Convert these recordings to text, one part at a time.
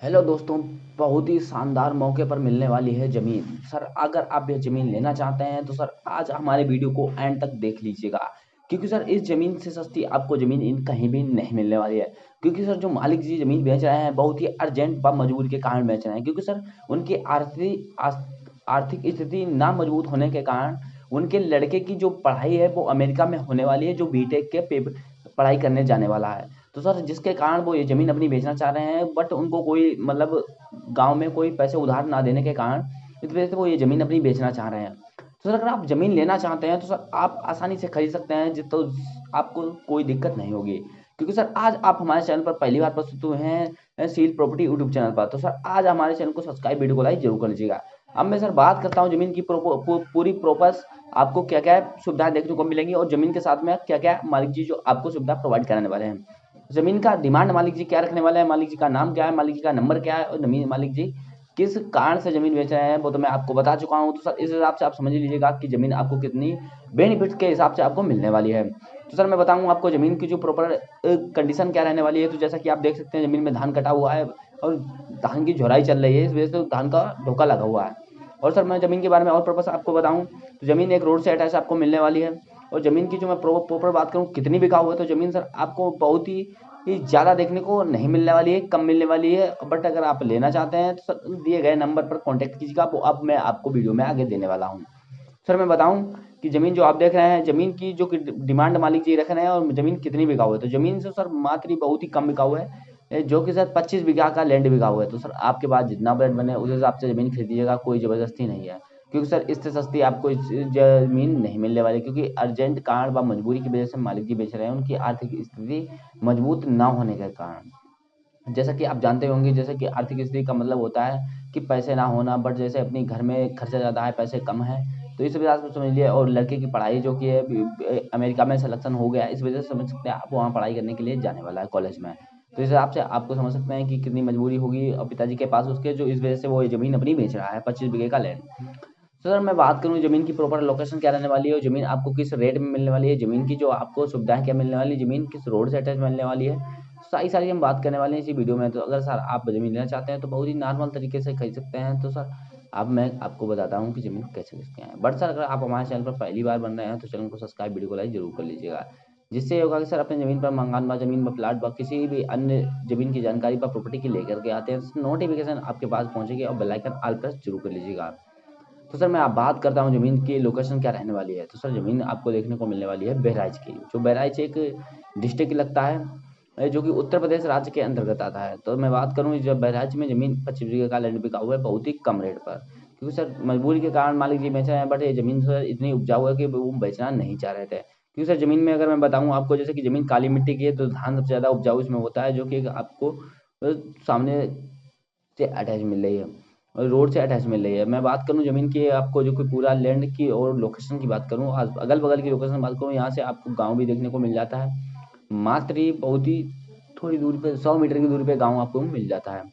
Hello दोस्तों। बहुत ही शानदार मौके पर मिलने वाली है ज़मीन। सर अगर आप यह ज़मीन लेना चाहते हैं तो सर आज हमारे वीडियो को एंड तक देख लीजिएगा, क्योंकि सर इस ज़मीन से सस्ती आपको ज़मीन इन कहीं भी नहीं मिलने वाली है। क्योंकि सर जो मालिक जी ज़मीन बेच रहे हैं बहुत ही अर्जेंट व मजबूरी के कारण बेच रहे हैं, क्योंकि सर उनकी आर्थिक स्थिति ना मजबूत होने के कारण उनके लड़के की जो पढ़ाई है वो अमेरिका में होने वाली है, जो बीटेक के पेपर पढ़ाई करने जाने वाला है। तो सर जिसके कारण वो ये ज़मीन अपनी बेचना चाह रहे हैं, बट उनको कोई मतलब गाँव में कोई पैसे उधार ना देने के कारण इस वजह से वो ये ज़मीन अपनी बेचना चाह रहे हैं। तो सर अगर आप ज़मीन लेना चाहते हैं तो सर आप आसानी से खरीद सकते हैं, तो आपको कोई दिक्कत नहीं होगी। क्योंकि सर आज आप हमारे चैनल पर पहली बार प्रस्तुत हुए हैं सील प्रॉपर्टी यूट्यूब चैनल पर, तो सर आज हमारे चैनल को सब्सक्राइब, वीडियो को लाइक जरूर कर लीजिएगा। अब मैं सर बात करता हूँ ज़मीन की पूरी प्रॉपर आपको क्या क्या सुविधाएं देखने को मिलेंगी और ज़मीन के साथ में क्या क्या मालिक जी जो आपको सुविधा प्रोवाइड कराने वाले हैं। ज़मीन का डिमांड मालिक जी क्या रखने वाले हैं, मालिक जी का नाम क्या है, मालिक जी का नंबर क्या है और ज़मीन मालिक जी किस कारण से ज़मीन बेच रहे हैं वो तो मैं आपको बता चुका हूँ। तो सर इस हिसाब से आप समझ लीजिएगा कि ज़मीन आपको कितनी बेनिफिट के हिसाब से आपको मिलने वाली है। तो सर मैं बताऊँ आपको ज़मीन की जो प्रॉपर कंडीशन क्या रहने वाली है। तो जैसा कि आप देख सकते हैं ज़मीन में धान कटा हुआ है और धान की झुराई चल रही है, इस वजह से धान का ढोका लगा हुआ है। और सर मैं ज़मीन के बारे में और पर्पस आपको बताऊँ तो ज़मीन एक रोड से अटैच आपको मिलने वाली है। और ज़मीन की जो मैं प्रॉपर बात करूँ कितनी बिकाऊ है, तो ज़मीन सर आपको बहुत ही ज़्यादा देखने को नहीं मिलने वाली है, कम मिलने वाली है। बट अगर आप लेना चाहते हैं तो सर दिए गए नंबर पर कॉन्टैक्ट कीजिएगा, वो अब मैं आपको वीडियो में आगे देने वाला हूँ। सर मैं बताऊं कि ज़मीन जो आप देख रहे हैं, ज़मीन की जो कि डिमांड मालिक जी रख रहे हैं और ज़मीन कितनी बिकाऊ है, तो ज़मीन से सर मात्र ही बहुत ही कम बिकाऊ है, जो कि सर 25 बीघा का लैंड बिकाऊ है। तो सर आपके पास जितना बजट बने उस हिसाब से ज़मीन खरीदिएगा, कोई ज़बरदस्ती नहीं है। क्योंकि सर इससे सस्ती आपको ज़मीन नहीं मिलने वाली, क्योंकि अर्जेंट कारण व मजबूरी की वजह से मालिक जी बेच रहे हैं, उनकी आर्थिक स्थिति मजबूत ना होने के कारण। जैसा कि आप जानते होंगे, जैसे कि आर्थिक स्थिति का मतलब होता है कि पैसे ना होना, बट जैसे अपनी घर में खर्चा ज़्यादा है, पैसे कम है, तो इस वजह से समझ लिए। और लड़के की पढ़ाई जो कि है अमेरिका में सिलेक्शन हो गया, इस वजह से समझ सकते हैं आप वहाँ पढ़ाई करने के लिए जाने वाला है कॉलेज में। तो इस हिसाब से आपको समझ सकते हैं कि कितनी मजबूरी होगी और पिताजी के पास उसके, जो इस वजह से वो ये ज़मीन अपनी बेच रहा है 25 बीघे का लैंड। तो सर मैं बात करूँ ज़मीन की प्रॉपर लोकेशन क्या रहने वाली है, ज़मीन आपको किस रेट में मिलने वाली है, ज़मीन की जो आपको सुविधाएं क्या मिलने वाली है, ज़मीन किस रोड से अटैच मिलने वाली है, सारी सारी हम बात करने वाले हैं इसी वीडियो में। तो अगर सर आप ज़मीन लेना चाहते हैं तो बहुत ही नॉर्मल तरीके से खरीद सकते हैं। तो सर अब मैं आपको बताता हूँ कि ज़मीन कैसे खरीदते हैं। बट सर अगर आप हमारे चैनल पर पहली बार बन रहे हैं तो चैनल को सब्सक्राइब, वीडियो को लाइक जरूर कर लीजिएगा। जिससे ये होगा कि सर अपने ज़मीन पर मकान व ज़मीन व प्लाट व किसी भी अन्य ज़मीन की जानकारी पर प्रॉपर्टी की लेकर के आते हैं, नोटिफिकेशन आपके पास पहुंचेगी और बेल आइकन ऑल प्रेस जरूर कर लीजिएगा। तो सर मैं आप बात करता हूँ ज़मीन की लोकेशन क्या रहने वाली है। तो सर ज़मीन आपको देखने को मिलने वाली है बहराइच की, जो बहराइच एक डिस्ट्रिक्ट लगता है, जो कि उत्तर प्रदेश राज्य के अंतर्गत आता है। तो मैं बात करूँ जब बहराइच में ज़मीन 25 बीघे का लैंड बिका हुआ है बहुत ही कम रेट पर, क्योंकि सर मजबूरी के कारण मालिक जी बेच रहे हैं। बट ये ज़मीन सर इतनी उपजाऊ है कि वो बेचना नहीं चाह रहे थे, क्योंकि सर ज़मीन में अगर मैं बताऊँ आपको, जैसे कि ज़मीन काली मिट्टी की है तो धान सबसे ज़्यादा उपजाऊ इसमें होता है, जो कि आपको सामने से अटैच मिल रही है और रोड से अटैच मिल रही है। मैं बात करूँ ज़मीन की आपको जो कि पूरा लैंड की और लोकेशन की बात करूँ, अगल बगल की लोकेशन बात करूँ, यहाँ से आपको गांव भी देखने को मिल जाता है। मात्र ही बहुत ही थोड़ी दूरी पे 100 मीटर की दूरी पे गांव आपको मिल जाता है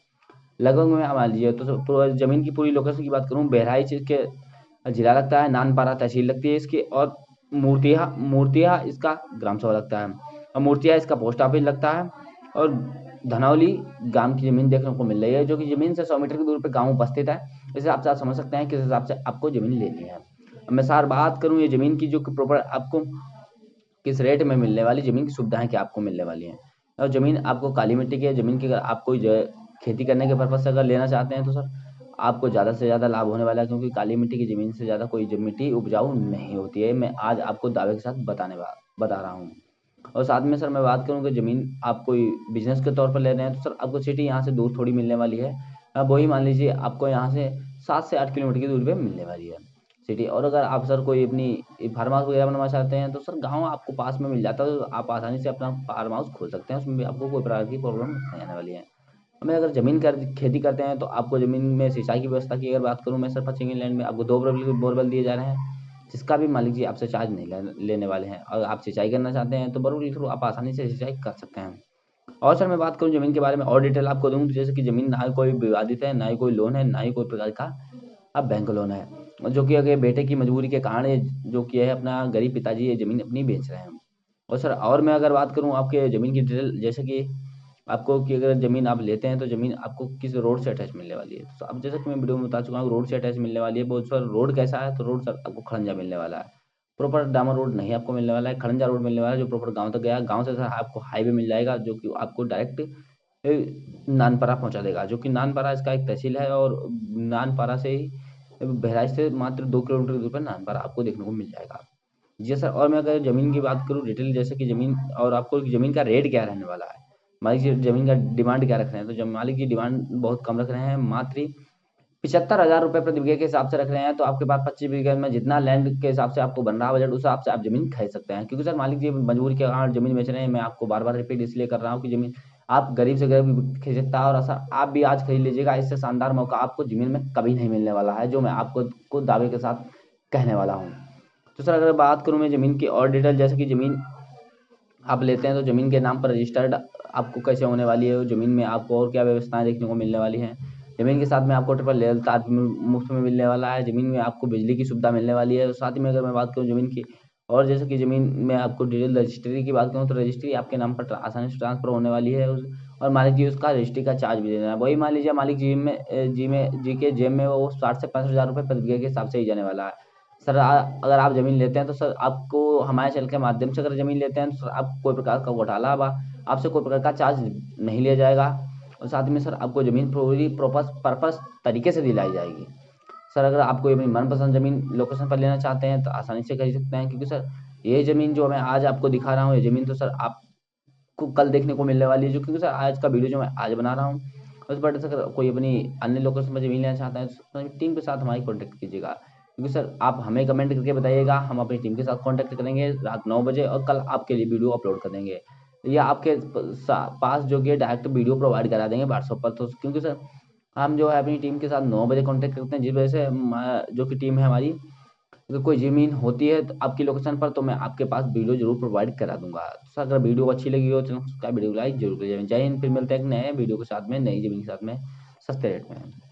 लगभग में। मान लीजिए तो ज़मीन की पूरी लोकेशन की बात करूँ, बहराइच इसके जिला लगता है, नानपारा तहसील लगती है इसकी, और मूर्तिया मूर्तिया इसका ग्राम सभा लगता है, और मूर्तिया इसका पोस्ट ऑफिस लगता है। और धनौली गांव की ज़मीन देखने को मिल रही है, जो कि ज़मीन से 100 मीटर की दूरी पर गांव उपस्थित है। इस हिसाब से आप समझ सकते हैं किस हिसाब से आपको ज़मीन लेनी है। अब मैं सर बात करूँ ये ज़मीन की जो कि प्रॉपर आपको किस रेट में मिलने वाली, ज़मीन की सुविधाएं क्या आपको मिलने वाली हैं। और ज़मीन आपको काली मिट्टी की है, ज़मीन की अगर आप कोई खेती करने के पर्पज़ से अगर लेना चाहते हैं तो सर आपको ज़्यादा से ज़्यादा लाभ होने वाला है, क्योंकि काली मिट्टी की ज़मीन से ज़्यादा कोई मिट्टी उपजाऊ नहीं होती है। मैं आज आपको दावे के साथ बता रहा हूँ। और साथ में सर मैं बात करूँ कि ज़मीन आप कोई बिजनेस के तौर पर ले रहे हैं तो सर आपको सिटी यहाँ से दूर थोड़ी मिलने वाली है। अब वही मान लीजिए आपको यहाँ से 7 से 8 किलोमीटर की दूरी पे मिलने वाली है सिटी। और अगर आप सर कोई अपनी फार्म हाउस वगैरह बनवाना चाहते हैं तो सर गाँव आपको पास में मिल जाता है, तो आप आसानी से अपना फार्म हाउस खोल सकते हैं, उसमें भी आपको कोई प्रकार की प्रॉब्लम नहीं आने वाली है। हमें अगर ज़मीन कर खेती करते हैं तो आपको ज़मीन में सिंचाई की व्यवस्था की अगर बात करूँ मैं सर, 25 लैंड में आपको 2 बोरवेल दिए जा रहे हैं, जिसका भी मालिक जी आपसे चार्ज नहीं लेने वाले हैं। और आप सिंचाई करना चाहते हैं तो बोरवेल के थ्रू आप आसानी से सिंचाई कर सकते हैं। और सर मैं बात करूँ ज़मीन के बारे में और डिटेल आपको दूँ, तो जैसे कि ज़मीन ना ही कोई विवादित है, ना ही कोई लोन है, ना ही कोई प्रकार का अब बैंक लोन है, जो कि अगर बेटे की मजबूरी के कारण जो कि है अपना गरीब पिताजी ये ज़मीन अपनी बेच रहे हैं। और सर और मैं अगर बात करूँ आपके ज़मीन की डिटेल, जैसे कि आपको कि अगर ज़मीन आप लेते हैं तो ज़मीन आपको किस रोड से अटैच मिलने वाली है। तो अब जैसा कि मैं वीडियो में बता चुका हूँ रोड से अटैच मिलने वाली है। बहुत सर रोड कैसा है, तो रोड सर आपको खड़ंजा मिलने वाला है। प्रॉपर डामर रोड नहीं आपको मिलने वाला है, खड़ंजा रोड मिलने वाला है जो प्रॉपर गाँव तक गया। गाँव से सर आपको हाईवे मिल जाएगा जो कि आपको डायरेक्ट नानपारा पहुँचा देगा, जो कि नानपारा इसका एक तहसील है। और नानपारा से ही बहराइच से मात्र 2 किलोमीटर दूर पर नानपारा आपको देखने को मिल जाएगा। जी सर, और मैं अगर ज़मीन की बात करूँ डिटेल, जैसे कि ज़मीन और आपको ज़मीन का रेट क्या रहने वाला है, मालिक जी ज़मीन का डिमांड क्या रख रहे हैं, तो जब मालिक जी डिमांड बहुत कम रख रहे हैं, मात्र 75,000 रुपये प्रति बीघे के हिसाब से रख रहे हैं। तो आपके पास 25 बीघे में जितना लैंड के हिसाब से आपको बन रहा है बजट, उस हिसाब से आप जमीन खरीद सकते हैं। क्योंकि सर मालिक जी मजबूरी के कारण जमीन बेच रहे हैं। मैं आपको बार बार रिपीट इसलिए कर रहा हूँ कि जमीन आप गरीब से गरीब भी खरीद सकता है, और सर आप भी आज खरीद लीजिएगा। इससे शानदार मौका आपको जमीन में कभी नहीं मिलने वाला है, जो मैं आपको को दावे के साथ कहने वाला हूँ। तो सर अगर बात करूँ मैं ज़मीन की और डिटेल, जैसे कि ज़मीन आप लेते हैं तो ज़मीन के नाम पर रजिस्टर्ड आपको कैसे होने वाली है, ज़मीन में आपको और क्या व्यवस्थाएं देखने को मिलने वाली हैं। ज़मीन के साथ में आपको ट्रिपल लेवल तार भी मुफ्त में मिलने वाला है। ज़मीन में आपको बिजली की सुविधा मिलने वाली है। साथ ही में अगर मैं बात करूँ ज़मीन की, और जैसे कि ज़मीन में आपको डिटेल रजिस्ट्री की बात करूँ, तो रजिस्ट्री आपके नाम पर आसानी से ट्रांसफर होने वाली है। और मालिक जी उसका रजिस्ट्री का चार्ज भी देना है। वही मान लीजिए मालिक जी के जेब में वो 60 से 65 हज़ार रुपये प्रति बीघे के हिसाब से ही जाने वाला है। सर अगर आप ज़मीन लेते हैं तो सर आपको हमारे चैनल के माध्यम से अगर ज़मीन लेते हैं तो सर आपको कोई प्रकार का घोटाला व आपसे कोई प्रकार का चार्ज नहीं लिया जाएगा। और साथ में सर आपको ज़मीन पूरी प्रॉपर पर्पस तरीके से दिलाई जाएगी। सर अगर आप कोई अपनी मनपसंद ज़मीन लोकेशन पर लेना चाहते हैं तो आसानी से खरीद सकते हैं, क्योंकि सर ये ज़मीन जो मैं आज आपको दिखा रहा हूँ, ये ज़मीन तो सर आपको कल देखने को मिलने वाली है। जो क्योंकि सर आज का वीडियो जो मैं आज बना रहा हूँ, उस पर अगर कोई अपनी अन्य लोकेशन पर ज़मीन लेना चाहता है तो टीम के साथ हमारी कॉन्टैक्ट कीजिएगा। क्योंकि सर आप हमें कमेंट करके बताइएगा, हम अपनी टीम के साथ कॉन्टैक्ट करेंगे रात 9 बजे, और कल आपके लिए वीडियो अपलोड कर देंगे, या आपके पास जो कि डायरेक्ट वीडियो प्रोवाइड करा देंगे व्हाट्सएप पर। तो क्योंकि सर हम जो है अपनी टीम के साथ 9 बजे कॉन्टैक्ट करते हैं, जिस वजह से जो कि टीम है हमारी, अगर कोई ज़मीन होती है तो आपकी लोकेशन पर, तो मैं आपके पास वीडियो ज़रूर प्रोवाइड करा दूँगा। तो अगर वीडियो अच्छी लगी हो तो सब्सक्राइब, वीडियो को लाइक ज़रूर करिए। जय हिंद, फिर मिलते हैं एक नए वीडियो के साथ में, नई ज़मीन के साथ में, सस्ते रेट में।